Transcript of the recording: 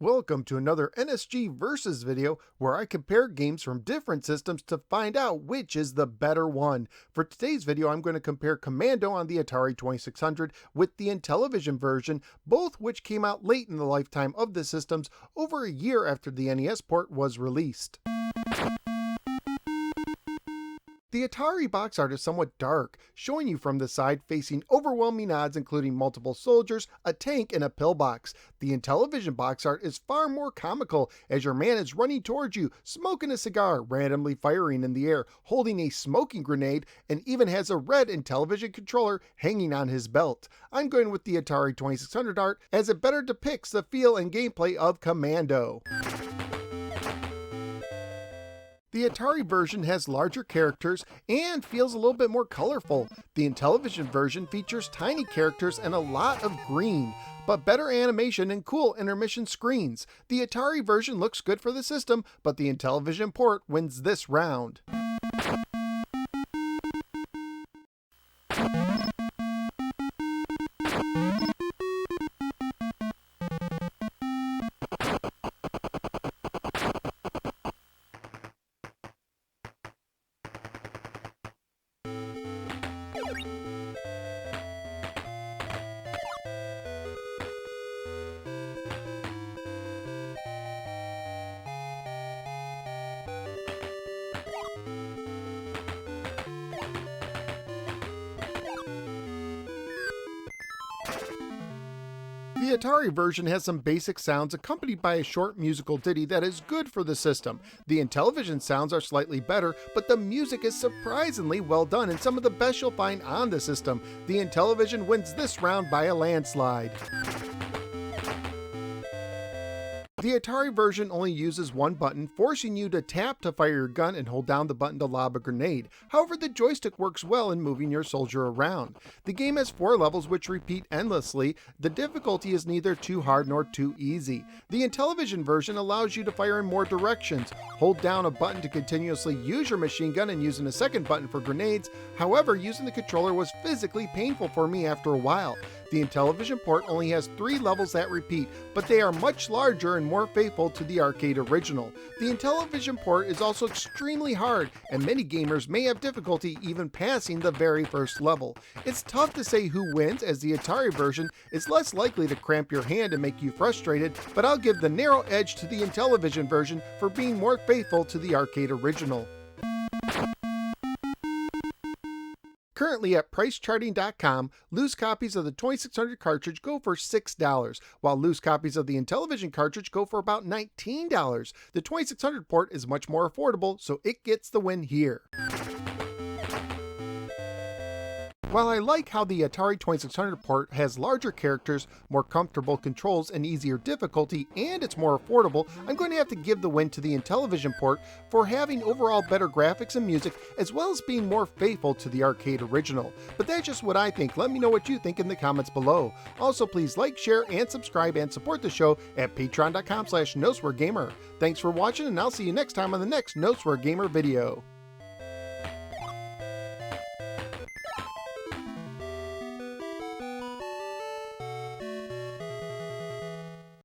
Welcome to another NSG Versus video where I compare games from different systems to find out which is the better one. For today's video, I'm going to compare Commando on the Atari 2600 with the Intellivision version, both which came out late in the lifetime of the systems, over a year after the NES port was released. The Atari box art is somewhat dark, showing you from the side facing overwhelming odds including multiple soldiers, a tank, and a pillbox. The Intellivision box art is far more comical as your man is running towards you, smoking a cigar, randomly firing in the air, holding a smoking grenade, and even has a red Intellivision controller hanging on his belt. I'm going with the Atari 2600 art as it better depicts the feel and gameplay of Commando. The Atari version has larger characters and feels a little bit more colorful. The Intellivision version features tiny characters and a lot of green, but better animation and cool intermission screens. The Atari version looks good for the system, but the Intellivision port wins this round. The Atari version has some basic sounds accompanied by a short musical ditty that is good for the system. The Intellivision sounds are slightly better, but the music is surprisingly well done and some of the best you'll find on the system. The Intellivision wins this round by a landslide. The Atari version only uses one button, forcing you to tap to fire your gun and hold down the button to lob a grenade. However, the joystick works well in moving your soldier around. The game has 4 levels which repeat endlessly. The difficulty is neither too hard nor too easy. The Intellivision version allows you to fire in more directions. Hold down a button to continuously use your machine gun and using a second button for grenades. However, using the controller was physically painful for me after a while. The Intellivision port only has 3 levels that repeat, but they are much larger and more faithful to the arcade original. The Intellivision port is also extremely hard, and many gamers may have difficulty even passing the very first level. It's tough to say who wins, as the Atari version is less likely to cramp your hand and make you frustrated, but I'll give the narrow edge to the Intellivision version for being more faithful to the arcade original. Currently at pricecharting.com, loose copies of the 2600 cartridge go for $6, while loose copies of the Intellivision cartridge go for about $19. The 2600 port is much more affordable, so it gets the win here. While I like how the Atari 2600 port has larger characters, more comfortable controls, and easier difficulty, and it's more affordable, I'm going to have to give the win to the Intellivision port for having overall better graphics and music, as well as being more faithful to the arcade original. But that's just what I think. Let me know what you think in the comments below. Also, please like, share, and subscribe, and support the show at patreon.com/NoSwearGamer. Thanks for watching, and I'll see you next time on the next No Swear Gamer video.